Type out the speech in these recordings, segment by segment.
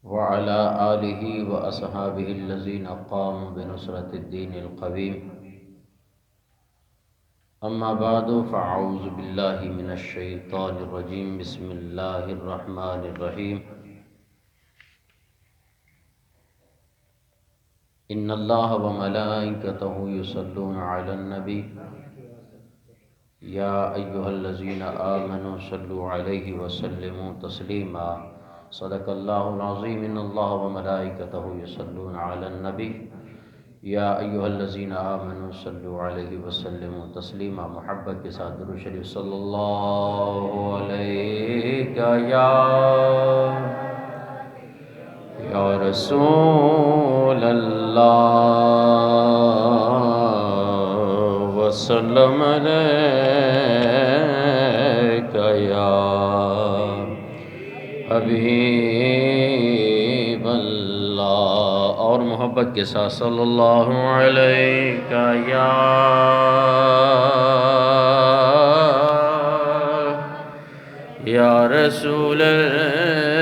وعلى آله وأصحابه الذين قاموا بنصرة الدين القويم. أما بعد فأعوذ بالله من الشيطان الرجيم. بسم الله الرحمن الرحيم. إن الله وملائكته يصلون على النبي يا أيها الذين آمنوا صلوا عليه وسلموا تسليما. صدق الله العظيم. إن الله وملائكته يصلون على النبي یا ایھا الذین آمنوا صلوا علیہ وسلموا تسلیما. محبت کے ساتھ درود شریف صلی اللہ علیہ یا رسول اللہ وسلم علیک یا حبیب اللہ. اور محبت کے ساتھ صلی اللہ علیہ یا رسول اللہ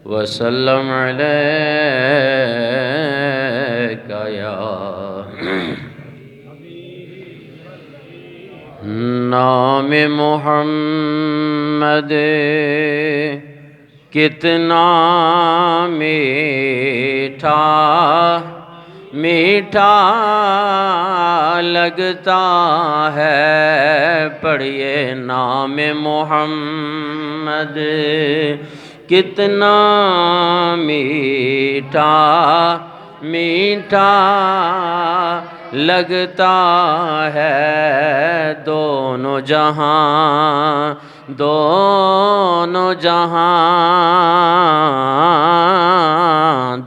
وسلم علیک یا نام محمد کتنا میٹھا میٹھا لگتا ہے. پڑھیے نام محمد کتنا میٹھا میٹھا لگتا ہے. دونوں جہاں دونوں جہاں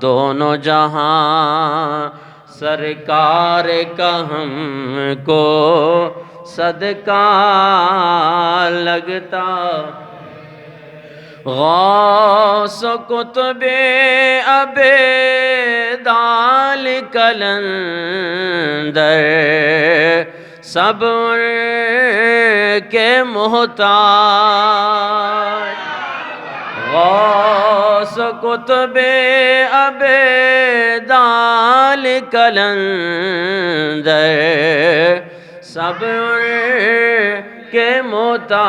دونوں جہاں سرکار کا ہم کو صدقہ لگتا. غوث قطب عبدال کلندر سب کے محتاج. غوث قطب عبدال کلندر سب کے محتاج.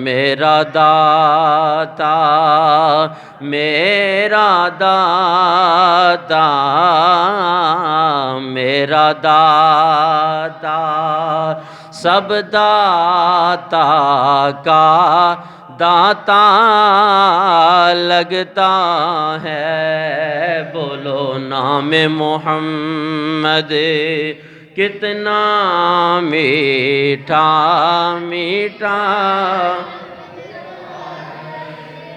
میرا داتا میرا داتا میرا داتا سب داتا کا داتا لگتا ہے. بولو نام محمد کتنا میٹھا میٹھا.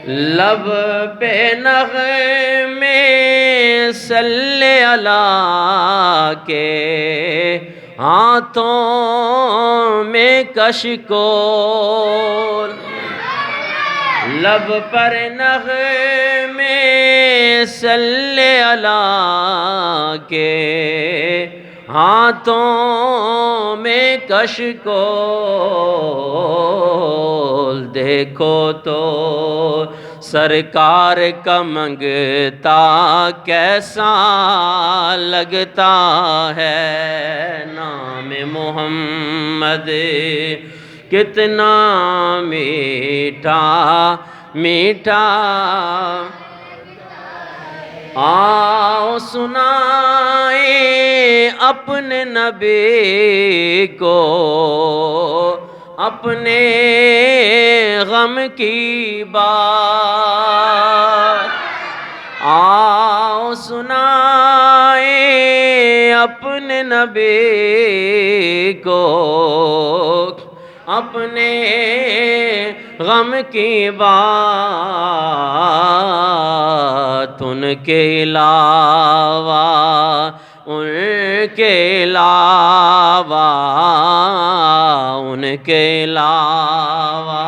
لب پہ نغمے صلی اللہ کے ہاتھوں میں کشکول. لب پر نغمے صلی اللہ کے ہاتھوں میں کشکول. دیکھو تو سرکار کا منگتا کیسا لگتا ہے. نام محمد کتنا میٹھا میٹھا. آؤ سنائیں اپنے نبی کو اپنے غم کی بات. آؤ سنائیں اپنے نبی کو اپنے غم کی بات. ان کے علاوہ ان کے علاوہ ان کے علاوہ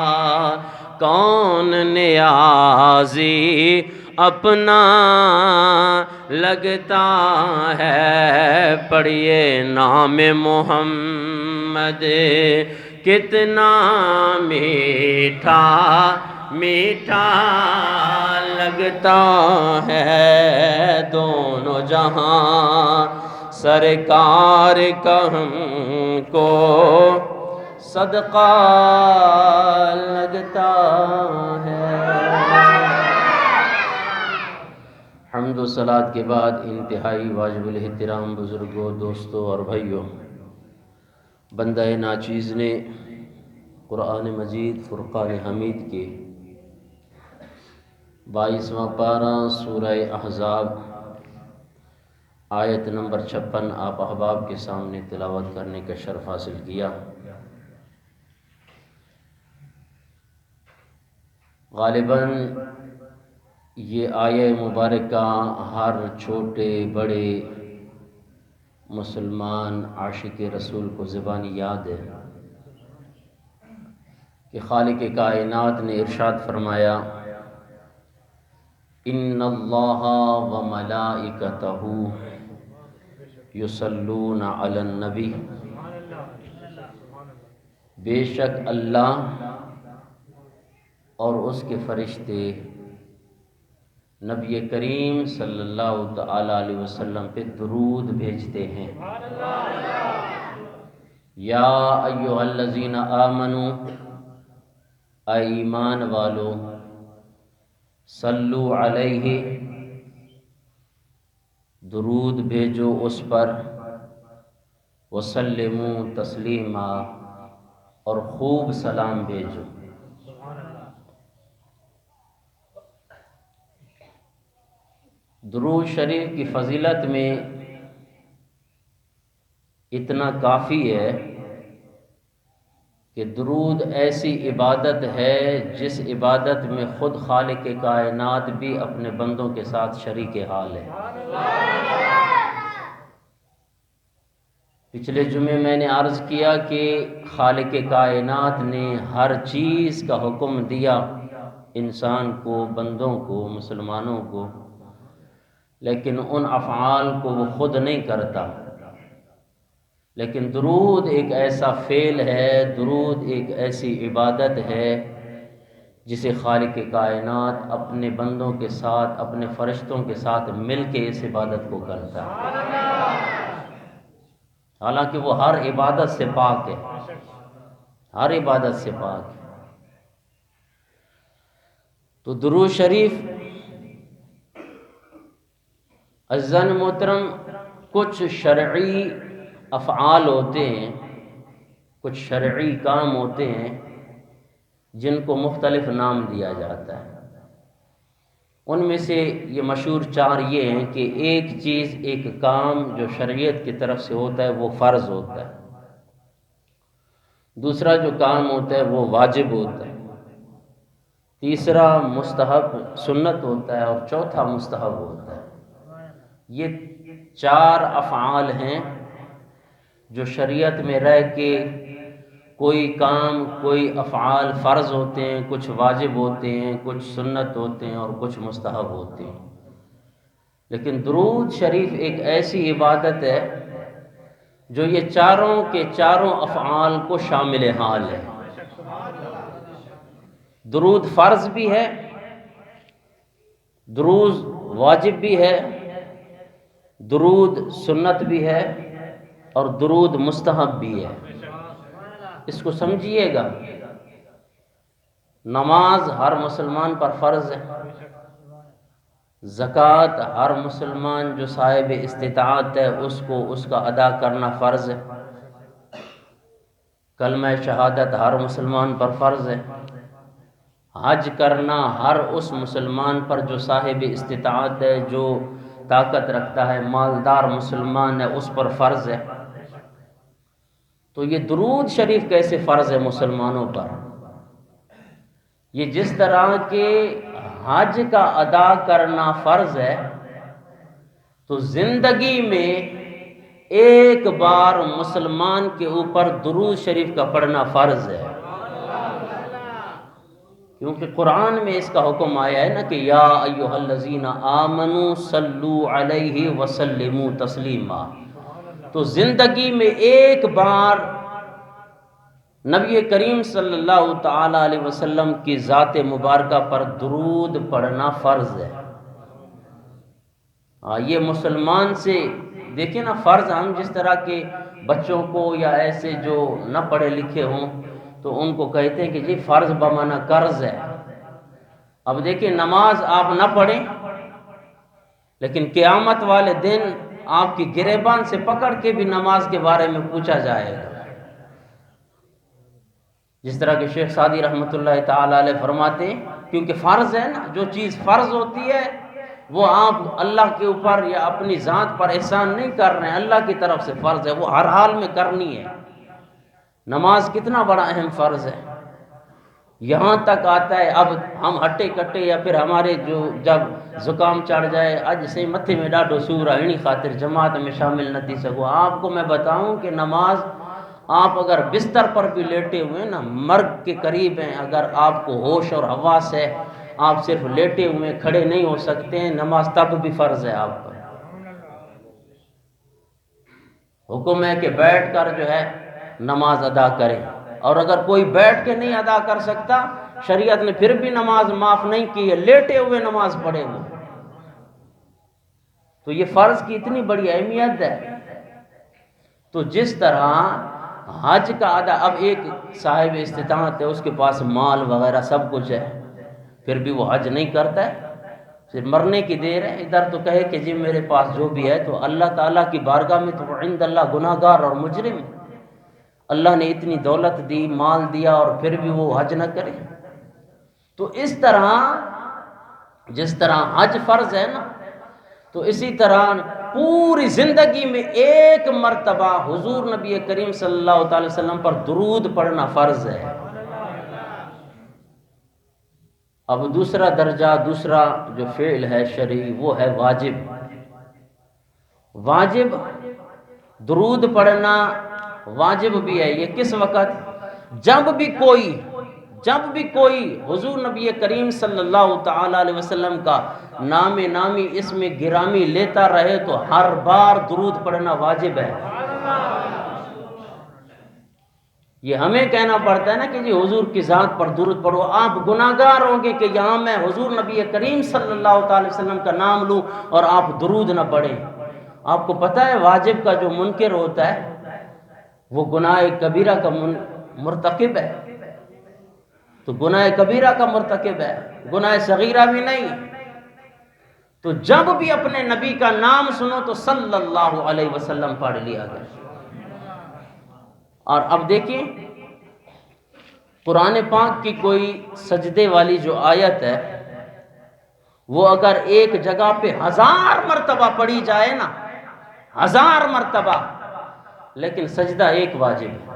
کون نیازی اپنا لگتا ہے، پڑھیے نام محمد کتنا میٹھا میٹھا لگتا ہے، دونوں جہاں سرکار کا ہم کو صدقہ لگتا ہے۔ حمد و صلات کے بعد انتہائی واجب الاحترام بزرگوں، دوستوں اور بھائیوں، بندہ ناچیز نے قرآن مجید فرقان حمید کے 22واں پارہ سورہ احزاب آیت نمبر 56 آپ احباب کے سامنے تلاوت کرنے کا شرف حاصل کیا۔ غالباً یہ آیہ مبارکہ ہر چھوٹے بڑے مسلمان عاشق رسول کو زبانی یاد ہے کہ خالق کائنات نے ارشاد فرمایا، ان اللہ و ملائکتہ یصلون علی النبی، بے شک اللہ اور اس کے فرشتے نبی کریم صلی اللہ تعالی علیہ وسلم پہ درود بھیجتے ہیں۔ یا ایھا الذین آمنوا، اے ایمان والو، صلو علیہ، درود بھیجو اس پر، وسلموا تسلیما، اور خوب سلام بھیجو۔ درود شریف کی فضیلت میں اتنا کافی ہے کہ درود ایسی عبادت ہے جس عبادت میں خود خالق کائنات بھی اپنے بندوں کے ساتھ شریک حال ہے۔ پچھلے جمعے میں نے عرض کیا کہ خالق کائنات نے ہر چیز کا حکم دیا انسان کو، بندوں کو، مسلمانوں کو، لیکن ان افعال کو وہ خود نہیں کرتا۔ لیکن درود ایک ایسا فعل ہے، درود ایک ایسی عبادت ہے جسے خالق کائنات اپنے بندوں کے ساتھ، اپنے فرشتوں کے ساتھ مل کے اس عبادت کو کرتا ہے، حالانکہ وہ ہر عبادت سے پاک ہے، ہر عبادت سے پاک ہے۔ تو درود شریف عزیزان محترم، کچھ شرعی افعال ہوتے ہیں، کچھ شرعی کام ہوتے ہیں جن کو مختلف نام دیا جاتا ہے۔ ان میں سے یہ مشہور 4 یہ ہیں کہ ایک چیز، ایک کام جو شریعت کی طرف سے ہوتا ہے وہ فرض ہوتا ہے، دوسرا جو کام ہوتا ہے وہ واجب ہوتا ہے، تیسرا مستحب سنت ہوتا ہے، اور چوتھا مستحب ہوتا ہے۔ یہ 4 افعال ہیں جو شریعت میں رہ کے کوئی کام، کوئی افعال فرض ہوتے ہیں، کچھ واجب ہوتے ہیں، کچھ سنت ہوتے ہیں اور کچھ مستحب ہوتے ہیں۔ لیکن درود شریف ایک ایسی عبادت ہے جو یہ چاروں کے چاروں افعال کو شامل حال ہے۔ درود فرض بھی ہے، درود واجب بھی ہے، درود سنت بھی ہے، اور درود مستحب بھی ہے۔ اس کو سمجھیے گا، نماز ہر مسلمان پر فرض ہے، زکوٰۃ ہر مسلمان جو صاحب استطاعت ہے اس کو اس کا ادا کرنا فرض ہے، کلمہ شہادت ہر مسلمان پر فرض ہے، حج کرنا ہر اس مسلمان پر جو صاحب استطاعت ہے، جو طاقت رکھتا ہے، مالدار مسلمان ہے، اس پر فرض ہے۔ تو یہ درود شریف کیسے فرض ہے مسلمانوں پر؟ یہ جس طرح کے حج کا ادا کرنا فرض ہے، تو زندگی میں ایک بار مسلمان کے اوپر درود شریف کا پڑھنا فرض ہے۔ کیونکہ قرآن میں اس کا حکم آیا ہے نا کہ یا ایھا الذین آمنوا صلو علیہ وسلموا تسلیما. تو زندگی میں ایک بار نبی کریم صلی اللہ تعالی علیہ وسلم کی ذات مبارکہ پر درود پڑھنا فرض ہے. یہ مسلمان سے دیکھیں نا، فرض ہم جس طرح کے بچوں کو یا ایسے جو نہ پڑھے لکھے ہوں تو ان کو کہتے ہیں کہ جی فرض بمعنی قرض ہے. اب دیکھیں نماز آپ نہ پڑھیں لیکن قیامت والے دن آپ کی گریبان سے پکڑ کے بھی نماز کے بارے میں پوچھا جائے گا. جس طرح کہ شیخ سعدی رحمۃ اللہ تعالی علیہ فرماتے ہیں کیونکہ فرض ہے نا، جو چیز فرض ہوتی ہے وہ آپ اللہ کے اوپر یا اپنی ذات پر احسان نہیں کر رہے ہیں، اللہ کی طرف سے فرض ہے، وہ ہر حال میں کرنی ہے. نماز کتنا بڑا اہم فرض ہے. یہاں تک آتا ہے اب ہم ہٹے کٹے یا پھر ہمارے جو جب زکام چڑھ جائے اج سے متھے میں ڈاڈو سور آئینی خاطر جماعت میں شامل نہ تھی سکو. آپ کو میں بتاؤں کہ نماز آپ اگر بستر پر بھی لیٹے ہوئے نا، مرگ کے قریب ہیں، اگر آپ کو ہوش اور حواس ہے، آپ صرف لیٹے ہوئے کھڑے نہیں ہو سکتے ہیں، نماز تب بھی فرض ہے آپ پر. حکم ہے کہ بیٹھ کر جو ہے نماز ادا کریں، اور اگر کوئی بیٹھ کے نہیں ادا کر سکتا شریعت نے پھر بھی نماز معاف نہیں کی ہے، لیٹے ہوئے نماز پڑھے وہ. تو یہ فرض کی اتنی بڑی اہمیت ہے. تو جس طرح حج کا ادا، اب ایک صاحب استطاعت ہے، اس کے پاس مال وغیرہ سب کچھ ہے، پھر بھی وہ حج نہیں کرتا ہے، پھر مرنے کی دیر ہے، ادھر تو کہے کہ جی میرے پاس جو بھی ہے، تو اللہ تعالیٰ کی بارگاہ میں تو عند اللہ گناہ گار اور مجرم. اللہ نے اتنی دولت دی، مال دیا، اور پھر بھی وہ حج نہ کرے. تو اس طرح جس طرح حج فرض ہے نا، تو اسی طرح پوری زندگی میں ایک مرتبہ حضور نبی کریم صلی اللہ تعالی وسلم پر درود پڑھنا فرض ہے. اب دوسرا درجہ، دوسرا جو فعل ہے شرعی، وہ ہے واجب. واجب درود پڑھنا واجب بھی ہے. یہ کس وقت؟ جب بھی کوئی حضور نبی کریم صلی اللہ تعالی علیہ وسلم کا نام نامی اسم گرامی لیتا رہے تو ہر بار درود پڑھنا واجب ہے. یہ ہمیں کہنا پڑتا ہے نا کہ جی حضور کی ذات پر درود پڑھو. آپ گناہگار ہوں گے کہ یہاں میں حضور نبی کریم صلی اللہ تعالی وسلم کا نام لوں اور آپ درود نہ پڑھیں. آپ کو پتہ ہے واجب کا جو منکر ہوتا ہے وہ گناہ کبیرہ کا مرتکب ہے. تو گناہ کبیرہ کا مرتکب ہے، گناہ صغیرہ بھی نہیں. تو جب بھی اپنے نبی کا نام سنو تو صلی اللہ علیہ وسلم پڑھ لیا گیا. اور اب دیکھیں قرآن پاک کی کوئی سجدے والی جو آیت ہے وہ اگر ایک جگہ پہ 1000 مرتبہ پڑھی جائے نا، 1000 مرتبہ، لیکن سجدہ ایک واجب ہے.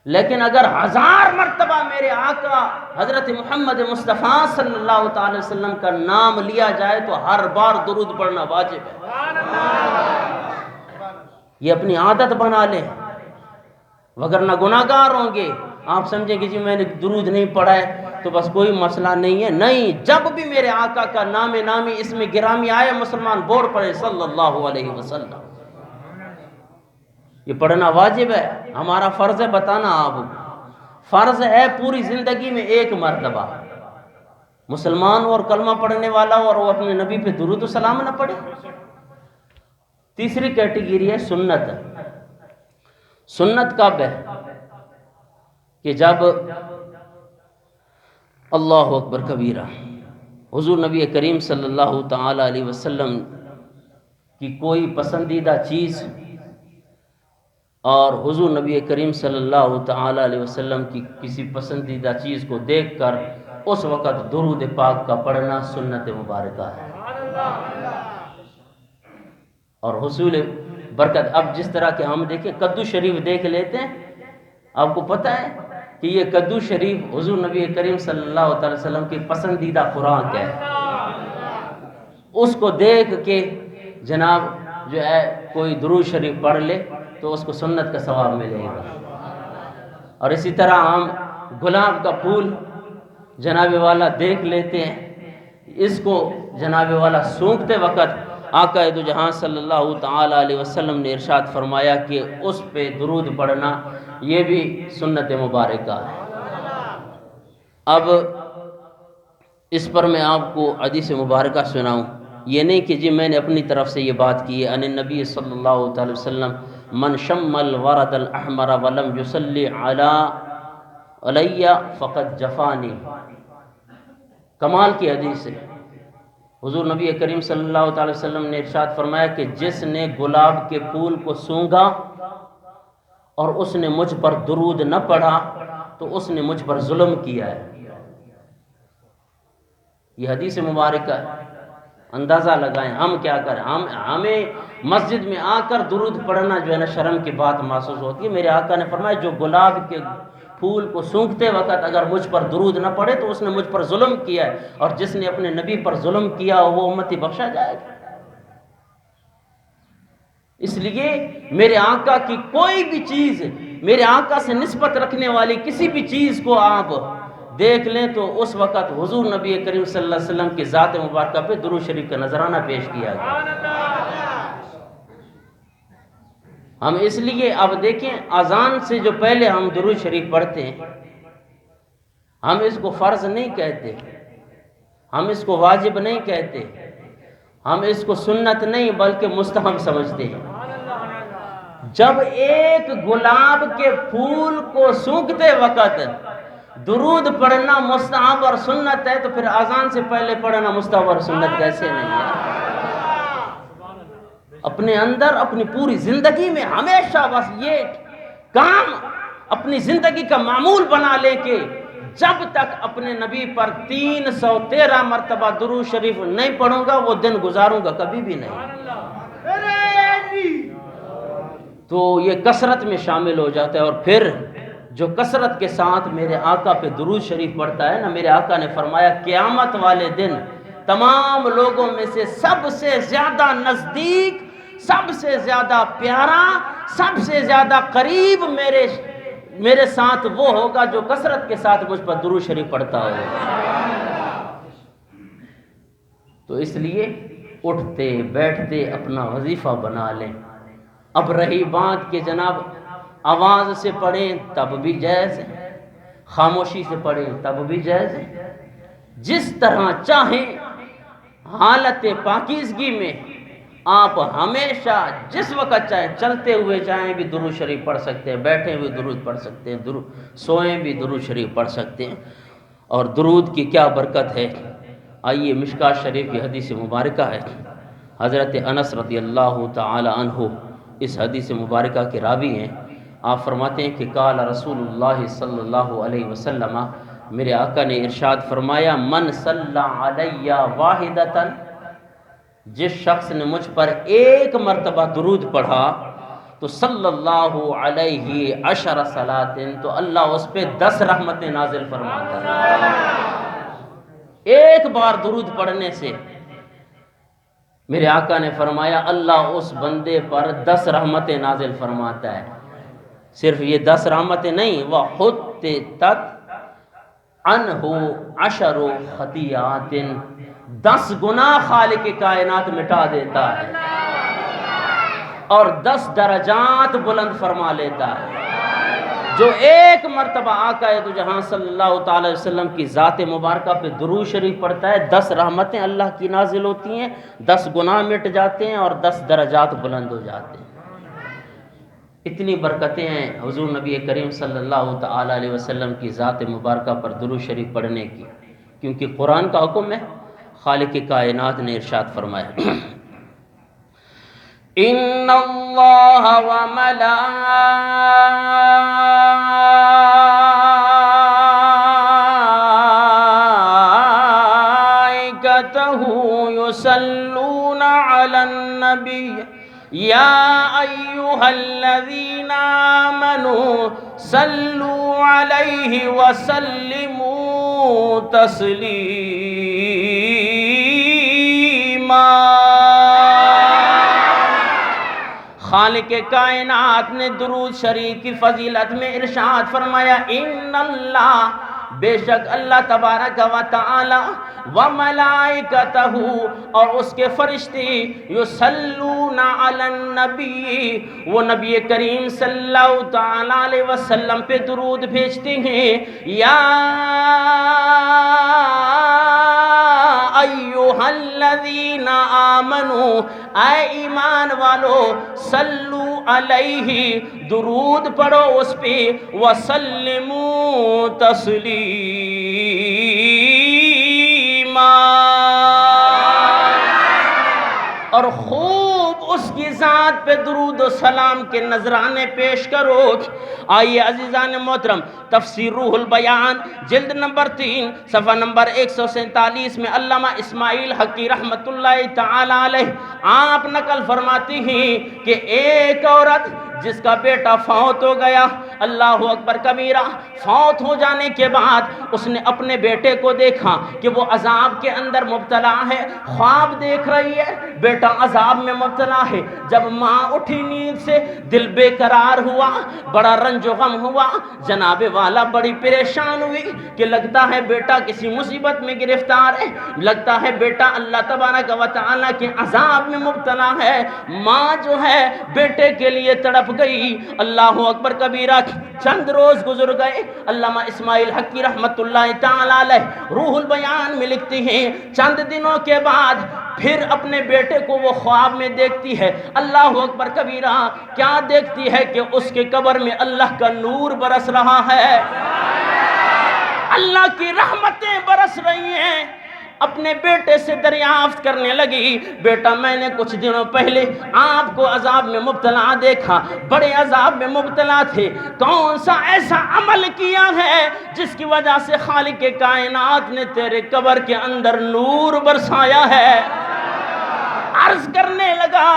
لیکن اگر 1000 مرتبہ میرے آقا حضرت محمد مصطفیٰ صلی اللہ تعالی وسلم کا نام لیا جائے تو ہر بار درود پڑھنا واجب ہے. یہ اپنی عادت بنا لیں، وگرنہ گناہگار ہوں گے. آپ سمجھیں کہ جی میں نے درود نہیں پڑھا ہے تو بس کوئی مسئلہ نہیں ہے. نہیں، جب بھی میرے آقا کا نام نامی اسم گرامی آئے مسلمان بول پڑھے صلی اللہ علیہ وسلم. یہ پڑھنا واجب ہے. ہمارا فرض ہے بتانا آپ کو. فرض ہے پوری زندگی میں ایک مرتبہ. مسلمان اور کلمہ پڑھنے والا اور وہ اپنے نبی پہ درود و سلام نہ پڑھے. تیسری کیٹیگری ہے سنت. سنت کب ہے؟ کہ جب اللہ اکبر کبیرہ حضور نبی کریم صلی اللہ تعالی علیہ وسلم کی کوئی پسندیدہ چیز اور حضور نبی کریم صلی اللہ تعالی علیہ وسلم کی کسی پسندیدہ چیز کو دیکھ کر اس وقت درود پاک کا پڑھنا سنت مبارکہ ہے اور حصول برکت. اب جس طرح کہ ہم دیکھیں کدو شریف دیکھ لیتے ہیں، آپ کو پتہ ہے کہ یہ کدو شریف حضور نبی کریم صلی اللہ تعالی وسلم کی پسندیدہ خوراک ہے. اس کو دیکھ کے جناب جو ہے کوئی درود شریف پڑھ لے تو اس کو سنت کا ثواب ملے گا. اور اسی طرح ہم گلاب کا پھول جناب والا دیکھ لیتے ہیں اس کو جناب والا سونگتے وقت آقا دو جہاں صلی اللہ تعالی علیہ وسلم نے ارشاد فرمایا کہ اس پہ درود پڑھنا یہ بھی سنت مبارکہ ہے۔ اب اس پر میں آپ کو حدیث مبارکہ سناؤں، یہ نہیں کہ جی میں نے اپنی طرف سے یہ بات کی ہے۔ ان النبی صلی اللہ علیہ وسلم من شم الورد الاحمر ولم یصلی علی فقد جفانی، کمال کی حدیث ہے۔ حضور نبی کریم صلی اللہ تعالی وسلم نے ارشاد فرمایا کہ جس نے گلاب کے پھول کو سونگا اور اس نے مجھ پر درود نہ پڑھا تو اس نے مجھ پر ظلم کیا ہے۔ یہ حدیث مبارکہ ہے۔ اندازہ لگائیں ہم کیا کریں، ہمیں مسجد میں آ کر درود پڑھنا جو ہے نا شرم کی بات محسوس ہوتی ہے۔ میرے آقا نے فرمایا جو گلاب کے پھول کو سونگتے وقت اگر مجھ پر درود نہ پڑے تو اس نے مجھ پر ظلم کیا ہے، اور جس نے اپنے نبی پر ظلم کیا وہ امتی بخشا جائے گا۔ اس لیے میرے آقا کی کوئی بھی چیز، میرے آقا سے نسبت رکھنے والی کسی بھی چیز کو آپ دیکھ لیں تو اس وقت حضور نبی کریم صلی اللہ علیہ وسلم کی ذات مبارکہ پہ درود شریف کا نذرانہ پیش کیا گیا۔ ہم اس لیے اب دیکھیں اذان سے جو پہلے ہم درود شریف پڑھتے ہیں، ہم اس کو فرض نہیں کہتے، ہم اس کو واجب نہیں کہتے، ہم اس کو سنت نہیں بلکہ مستحب سمجھتے ہیں۔ جب ایک گلاب کے پھول کو سونگتے وقت درود پڑھنا مستحب اور سنت ہے تو پھر اذان سے پہلے پڑھنا مستحب اور سنت کیسے نہیں ہے؟ اپنے اندر اپنی پوری زندگی میں ہمیشہ بس یہ کام اپنی زندگی کا معمول بنا لے کہ جب تک اپنے نبی پر 313 مرتبہ درود شریف نہیں پڑھوں گا وہ دن گزاروں گا کبھی بھی نہیں۔ تو یہ کثرت میں شامل ہو جاتا ہے۔ اور پھر جو کثرت کے ساتھ میرے آقا پہ درود شریف پڑھتا ہے نا، میرے آقا نے فرمایا قیامت والے دن تمام لوگوں میں سے سب سے زیادہ نزدیک، سب سے زیادہ پیارا، سب سے زیادہ قریب میرے ساتھ وہ ہوگا جو کثرت کے ساتھ مجھ پر درود شریف پڑھتا ہوگا۔ تو اس لیے اٹھتے بیٹھتے اپنا وظیفہ بنا لیں۔ اب رہی بات کہ جناب آواز سے پڑھیں تب بھی جائز ہے، خاموشی سے پڑھیں تب بھی جائز ہے، جس طرح چاہیں حالت پاکیزگی میں آپ ہمیشہ جس وقت چاہیں، چلتے ہوئے چاہیں بھی درود شریف پڑھ سکتے ہیں، بیٹھے ہوئے درود پڑھ سکتے ہیں، سوئیں بھی درود شریف پڑھ سکتے ہیں۔ اور درود کی کیا برکت ہے، آئیے مشکات شریف کی حدیث مبارکہ ہے۔ حضرت انس رضی اللہ تعالی عنہ اس حدیث مبارکہ کے راوی ہیں۔ آپ فرماتے ہیں کہ قال رسول اللہ صلی اللہ علیہ وسلم، میرے آقا نے ارشاد فرمایا من صلی علی واحدۃ، جس شخص نے مجھ پر ایک مرتبہ درود پڑھا تو صلی اللہ علیہ 10 صلاۃ، تو اللہ اس پہ 10 رحمتیں نازل فرماتا ہے۔ ایک بار درود پڑھنے سے میرے آقا نے فرمایا اللہ اس بندے پر 10 رحمتیں نازل فرماتا ہے۔ صرف یہ 10 رحمتیں نہیں، وَحُطِّتَتْ عَنْهُ 10 خطیئات، 10 گناہ خالق کائنات مٹا دیتا ہے اور 10 درجات بلند فرما لیتا ہے۔ جو ایک مرتبہ آقا دو جہاں صلی اللہ تعالی وسلم کی ذات مبارکہ پہ درود شریف پڑھتا ہے، 10 رحمتیں اللہ کی نازل ہوتی ہیں، 10 گناہ مٹ جاتے ہیں اور 10 درجات بلند ہو جاتے ہیں۔ اتنی برکتیں ہیں حضور نبی کریم صلی اللہ تعالی علیہ وسلم کی ذات مبارکہ پر درود شریف پڑھنے کی، کیونکہ قرآن کا حکم ہے۔ خالق کائنات نے ارشاد فرمایا ان اللہ يصلون على النبي يا أيها الذين آمنوا صلوا عليه وسلموا تسلیما۔ خالق کائنات نے درود شریف کی فضیلت میں ارشاد فرمایا ان اللہ، بے شک اللہ تبارک و تعالی و ملائکتہ اور اس کے فرشتے یصلون علی النبی وہ نبی کریم صلی اللہ تعالی علیہ وسلم پہ درود بھیجتے ہیں یا ایھا الذین آمنوا اے ایمان والو صلو علیہ درود پڑھو اس پہ وسلموا تسلیما اور خوب اس کی ذات پہ درود و سلام کے نذرانے پیش کرو۔ آئیے عزیزان محترم تفسیر روح البیان جلد نمبر 3 صفحہ نمبر 147 میں علامہ اسماعیل حقی رحمت اللہ تعالی علیہ آپ نقل فرماتی ہیں کہ ایک عورت جس کا بیٹا فوت ہو گیا، اللہ اکبر کبیرہ، فوت ہو جانے کے بعد اس نے اپنے بیٹے کو دیکھا کہ وہ عذاب کے اندر مبتلا ہے، خواب دیکھ رہی ہے بیٹا عذاب میں مبتلا ہے۔ جب ماں اٹھی نیند سے دل بے قرار ہوا، بڑا رنج و غم ہوا، جناب والا بڑی پریشان ہوئی کہ لگتا ہے بیٹا کسی مصیبت میں گرفتار ہے، لگتا ہے بیٹا اللہ تبارک و تعالیٰ کے عذاب میں مبتلا ہے۔ ماں جو ہے بیٹے کے لیے تڑپ گئی، اللہ اکبر کبیرہ۔ چند روز گزر گئے، علامہ اسماعیل حقی رحمت اللہ تعالی علیہ روح البیان میں لکھتے ہیں چند دنوں کے بعد پھر اپنے بیٹے کو وہ خواب میں دیکھتی ہے، اللہ اکبر کبیرہ۔ کیا دیکھتی ہے کہ اس کے قبر میں اللہ کا نور برس رہا ہے، اللہ کی رحمتیں برس رہی ہیں۔ اپنے بیٹے سے دریافت کرنے لگی، بیٹا میں نے کچھ دنوں پہلے آپ کو عذاب میں مبتلا دیکھا، بڑے عذاب میں مبتلا تھے، کون سا ایسا عمل کیا ہے جس کی وجہ سے خالق کائنات نے تیرے قبر کے اندر نور برسایا ہے؟ عرض کرنے لگا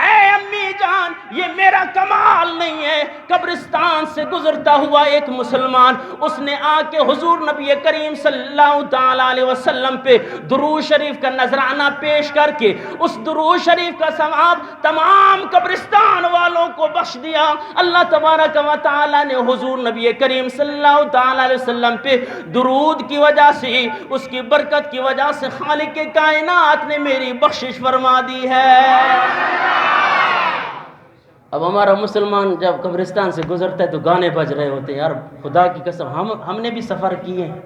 اے امی جان یہ میرا کمال نہیں ہے۔ قبرستان سے گزرتا ہوا ایک مسلمان اس نے آ کے حضور نبی کریم صلی اللہ تعالی علیہ وسلم پہ درود شریف کا نذرانہ پیش کر کے اس درود شریف کا ثواب تمام قبرستان والوں کو بخش دیا۔ اللہ تبارک و تعالی نے حضور نبی کریم صلی اللہ تعالی علیہ وسلم پہ درود کی وجہ سے، اس کی برکت کی وجہ سے خالق کائنات نے میری بخشش فرما دی ہے۔ اب ہمارا مسلمان جب قبرستان سے گزرتا ہے تو گانے بج رہے ہوتے ہیں، یار خدا کی قسم ہم نے بھی سفر کیے ہیں،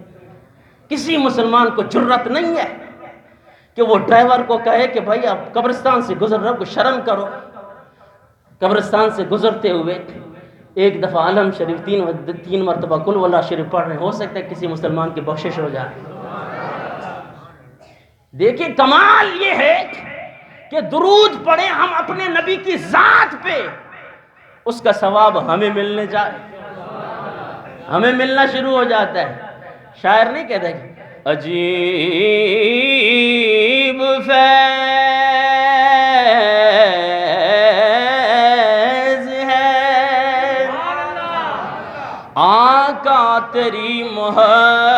کسی مسلمان کو جرت نہیں ہے کہ وہ ڈرائیور کو کہے کہ بھائی آپ قبرستان سے گزر رہے ہو، کچھ شرم کرو۔ قبرستان سے گزرتے ہوئے ایک دفعہ علم شریف 3 مرتبہ قل واللہ شریف پڑھ رہے ہیں، ہو سکتا ہے کسی مسلمان کی بخشش ہو جائے۔ دیکھیں کمال یہ ہے کہ درود پڑھیں ہم اپنے نبی کی ذات پہ، اس کا ثواب ہمیں ملنے جائے، ہمیں ملنا شروع ہو جاتا ہے۔ شاعر نہیں کہتا کہ عجیب فیض ہے آقا تیری محبت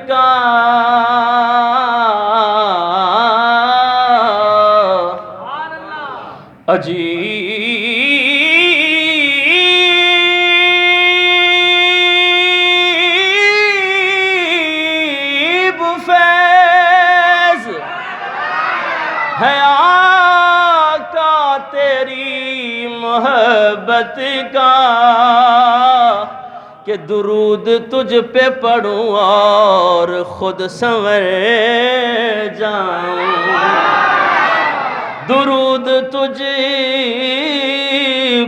کا، عجیب فیض ہے آقا تیری محبت کا کہ درود تجھ پہ پڑھوں اور خود سنور جاؤں، درود تجھ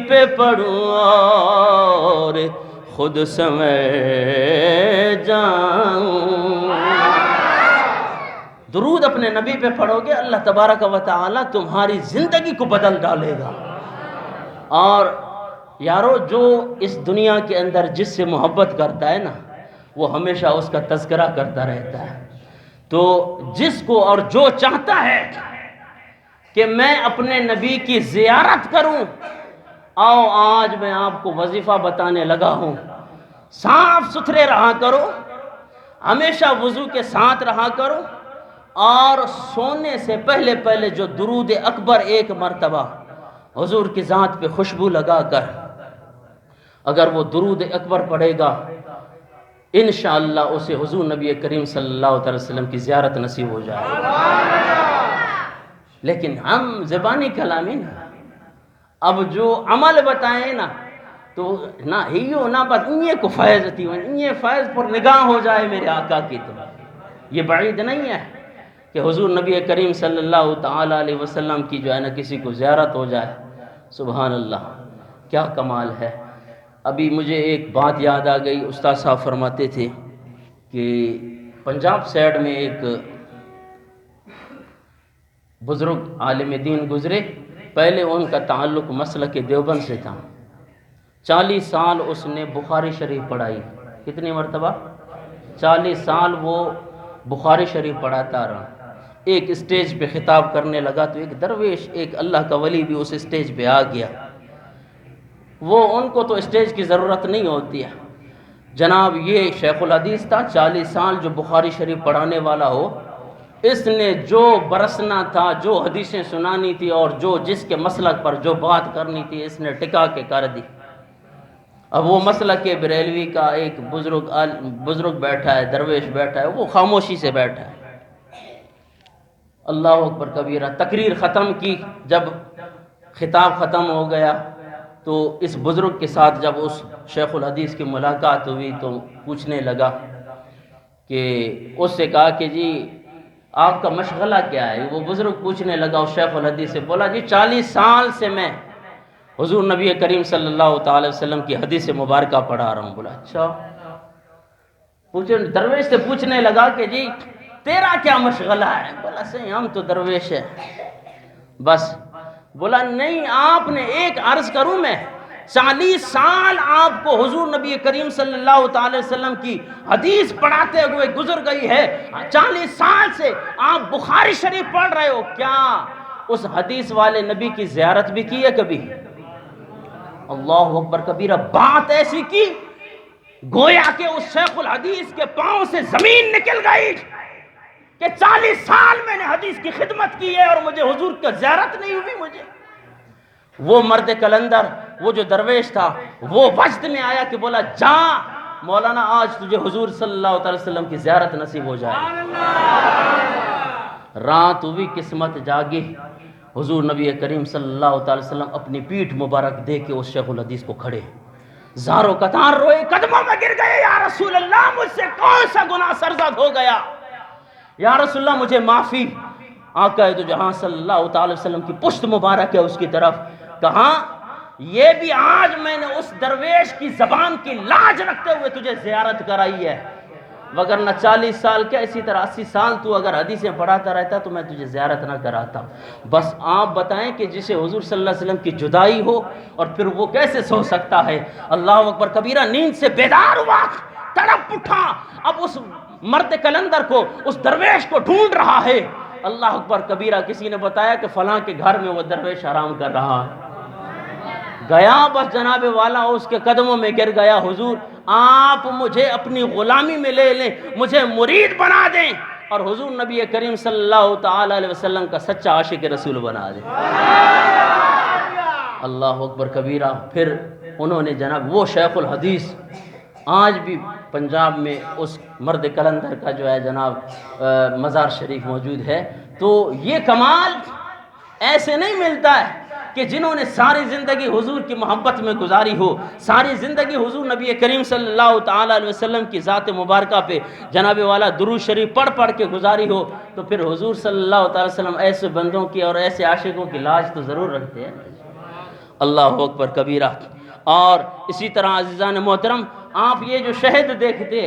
پہ پڑھوں اور خود سنور جاؤں۔ درود اپنے نبی پہ پڑھو گے اللہ تبارک و تعالی تمہاری زندگی کو بدل ڈالے گا۔ اور یارو جو اس دنیا کے اندر جس سے محبت کرتا ہے نا وہ ہمیشہ اس کا تذکرہ کرتا رہتا ہے، تو جس کو اور جو چاہتا ہے کہ میں اپنے نبی کی زیارت کروں، آؤ آج میں آپ کو وظیفہ بتانے لگا ہوں۔ صاف ستھرے رہا کرو، ہمیشہ وضو کے ساتھ رہا کرو، اور سونے سے پہلے جو درود اکبر 1 مرتبہ حضور کی ذات پہ خوشبو لگا کر اگر وہ درود اکبر پڑھے گا انشاءاللہ اسے حضور نبی کریم صلی اللہ علیہ وسلم کی زیارت نصیب ہو جائے. لیکن ہم زبانی کلامی نا، اب جو عمل بتائیں نا تو نہ ہیو نہ بس یہ کو فیض تھی یہ فیض پر نگاہ ہو جائے میرے آقا کی. تو یہ بعید نہیں ہے کہ حضور نبی کریم صلی اللہ تعالی علیہ وسلم کی جو ہے نا کسی کو زیارت ہو جائے. سبحان اللہ، کیا کمال ہے. ابھی مجھے ایک بات یاد آ گئی. استاد صاحب فرماتے تھے کہ پنجاب سائڈ میں ایک بزرگ عالم دین گزرے. پہلے ان کا تعلق مسلک دیوبند سے تھا. 40 سال اس نے بخاری شریف پڑھائی. کتنی مرتبہ؟ 40 سال وہ بخاری شریف پڑھاتا رہا. ایک اسٹیج پہ خطاب کرنے لگا تو ایک درویش، ایک اللہ کا ولی بھی اس اسٹیج پہ آ گیا. وہ ان کو تو اسٹیج کی ضرورت نہیں ہوتی ہے. جناب یہ شیخ الحدیث تھا، 40 سال جو بخاری شریف پڑھانے والا ہو. اس نے جو برسنا تھا، جو حدیثیں سنانی تھی اور جو جس کے مسلک پر جو بات کرنی تھی اس نے ٹکا کے کر دی. اب وہ مسلک بریلوی کا ایک بزرگ بیٹھا ہے، درویش بیٹھا ہے، وہ خاموشی سے بیٹھا ہے. اللہ اکبر کبیرہ. تقریر ختم کی. جب خطاب ختم ہو گیا تو اس بزرگ کے ساتھ جب اس شیخ الحدیث کی ملاقات ہوئی تو پوچھنے لگا کہ اس سے کہا کہ جی آپ کا مشغلہ کیا ہے. وہ بزرگ پوچھنے لگا اس شیخ الحدیث سے، بولا جی 40 سال سے میں حضور نبی کریم صلی اللہ تعالی وسلم کی حدیث مبارکہ پڑھا رہا ہوں. بولا اچھا. درویش سے پوچھنے لگا کہ جی تیرا کیا مشغلہ ہے؟ بولا صحیح ہم تو درویش ہے بس. بولا نہیں، آپ نے ایک عرض کروں میں، 40 سال آپ کو حضور نبی کریم صلی اللہ تعالی وسلم کی حدیث پڑھاتے ہوئے گزر گئی ہے. 40 سال سے آپ بخاری شریف پڑھ رہے ہو، کیا اس حدیث والے نبی کی زیارت بھی کی ہے کبھی؟ اللہ اکبر کبیرہ. بات ایسی کی گویا کہ اس شیخ الحدیث کے پاؤں سے زمین نکل گئی کہ 40 سال میں نے حدیث کی خدمت کی ہے اور مجھے حضور کی زیارت نہیں ہوئی. مجھے وہ مرد کلندر، وہ جو درویش تھا، وہ وجد میں آیا کہ بولا جا مولانا آج تجھے حضور صلی اللہ علیہ وسلم کی زیارت نصیب ہو جائے. رات ہوئی، قسمت جاگی. حضور نبی کریم صلی اللہ تعالی وسلم اپنی پیٹھ مبارک دے کے اس شیخ الحدیث کو کھڑے، زاروں قطار روئے، قدموں میں گر گئے. یا رسول اللہ مجھ سے کون سا گناہ سرزد ہو گیا؟ یا رسول اللہ مجھے معافی. آقا تو جہاں صلی اللہ تعالی وسلم کی پشت مبارک ہے اس کی طرف. کہاں یہ بھی آج میں نے اس درویش کی زبان کی لاج رکھتے ہوئے تجھے زیارت کرائی ہے، وگرنہ 40 سال کیا اسی طرح 80 سال تو اگر حدیثیں پڑھاتا رہتا تو میں تجھے زیارت نہ کراتا. بس آپ بتائیں کہ جسے حضور صلی اللہ علیہ وسلم کی جدائی ہو اور پھر وہ کیسے سو سکتا ہے؟ اللہ اکبر کبیرہ. نیند سے بیدار ہوا، تڑپ اٹھا. اب اس مرد کلندر کو، اس درویش کو ڈھونڈ رہا ہے. اللہ اکبر کبیرہ. کسی نے بتایا کہ فلاں کے گھر میں وہ درویش آرام کر رہا ہے. گیا بس جناب والا اس کے قدموں میں گر گیا. حضور آپ مجھے اپنی غلامی میں لے لیں، مجھے مرید بنا دیں اور حضور نبی کریم صلی اللہ تعالی علیہ وسلم کا سچا عاشق رسول بنا دیں. اللہ اکبر کبیرہ. پھر انہوں نے جناب وہ شیخ الحدیث آج بھی پنجاب میں اس مرد کلندر کا جو ہے جناب مزار شریف موجود ہے. تو یہ کمال ایسے نہیں ملتا ہے کہ جنہوں نے ساری زندگی حضور کی محبت میں گزاری ہو، ساری زندگی حضور نبی کریم صلی اللہ تعالی علیہ وسلم کی ذات مبارکہ پہ جناب والا درود شریف پڑھ پڑھ کے گزاری ہو، تو پھر حضور صلی اللہ تعالی وسلم ایسے بندوں کی اور ایسے عاشقوں کی لاج تو ضرور رکھتے ہیں. اللہ اکبر کبیرہ. اور اسی طرح عزیزان محترم، آپ یہ جو شہد دیکھتے،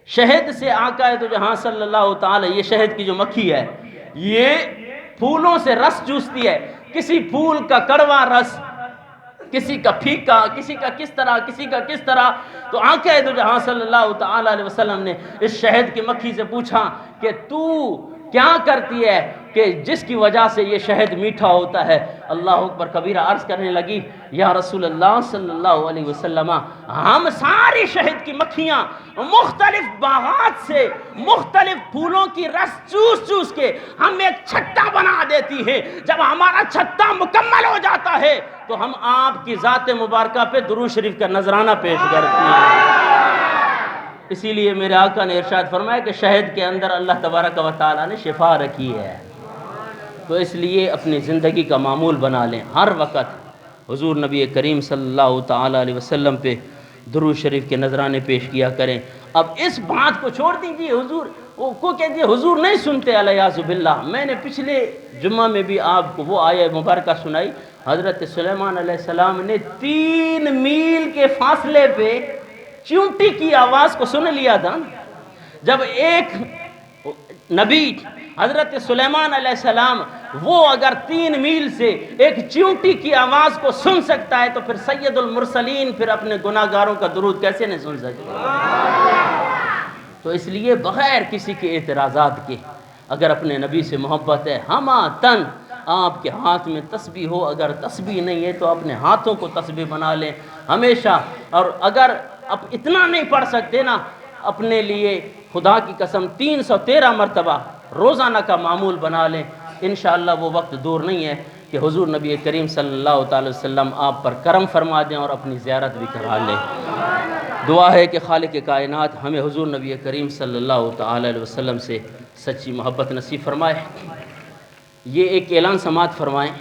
شہد سے آقا تو جہاں صلی اللہ تعالی، یہ شہد کی جو مکھی ہے یہ پھولوں سے رس چوستی ہے. کسی پھول کا کڑوا رس، کسی کا پھیکا، کسی کا کس طرح، کسی کا کس طرح. تو آقا تو جہاں صلی اللہ تعالی علیہ وسلم نے اس شہد کی مکھی سے پوچھا کہ تو کیا کرتی ہے کہ جس کی وجہ سے یہ شہد میٹھا ہوتا ہے؟ اللہ اکبر کبیرہ. عرض کرنے لگی یا رسول اللہ صلی اللہ علیہ وسلم، ہم ساری شہد کی مکھیاں مختلف باغات سے مختلف پھولوں کی رس چوس چوس کے ہم ایک چھٹا بنا دیتی ہیں. جب ہمارا چھٹا مکمل ہو جاتا ہے تو ہم آپ کی ذات مبارکہ پہ درود شریف کا نذرانہ پیش کرتے ہیں. اسی لیے میرے آقا نے ارشاد فرمایا کہ شہد کے اندر اللہ تبارک و تعالیٰ نے شفا رکھی ہے، تو اس لیے اپنی زندگی کا معمول بنا لیں، ہر وقت حضور نبی کریم صلی اللہ تعالیٰ علیہ وسلم پہ درود شریف کے نذرانے پیش کیا کریں۔ اب اس بات کو چھوڑ دیجیے، حضور کو کہتے ہیں حضور نہیں سنتے علیہ باللہ۔ میں نے پچھلے جمعہ میں بھی آپ کو وہ آیہ مبارکہ سنائی، حضرت سلیمان علیہ السلام نے 3 میل کے فاصلے پہ چونٹی کی آواز کو سن لیا تھا۔ جب ایک نبی حضرت سلیمان علیہ السلام وہ اگر 3 میل سے ایک چونٹی کی آواز کو سن سکتا ہے تو پھر سید المرسلین پھر اپنے گناہگاروں کا درود کیسے نہیں سن سکتے؟ تو اس لیے بغیر کسی کے اعتراضات کے اگر اپنے نبی سے محبت ہے، ہمہ تن آپ کے ہاتھ میں تسبیح ہو، اگر تسبیح نہیں ہے تو اپنے ہاتھوں کو تسبیح بنا لیں ہمیشہ۔ اور اگر اب اتنا نہیں پڑھ سکتے نا، اپنے لیے خدا کی قسم 313 مرتبہ روزانہ کا معمول بنا لیں، انشاءاللہ وہ وقت دور نہیں ہے کہ حضور نبی کریم صلی اللہ تعالی وسلم آپ پر کرم فرما دیں اور اپنی زیارت بھی کرا لیں۔ دعا ہے کہ خالق کائنات ہمیں حضور نبی کریم صلی اللہ تعالی علیہ وسلم سے سچی محبت نصیب فرمائے۔ یہ ایک اعلان سماعت فرمائیں۔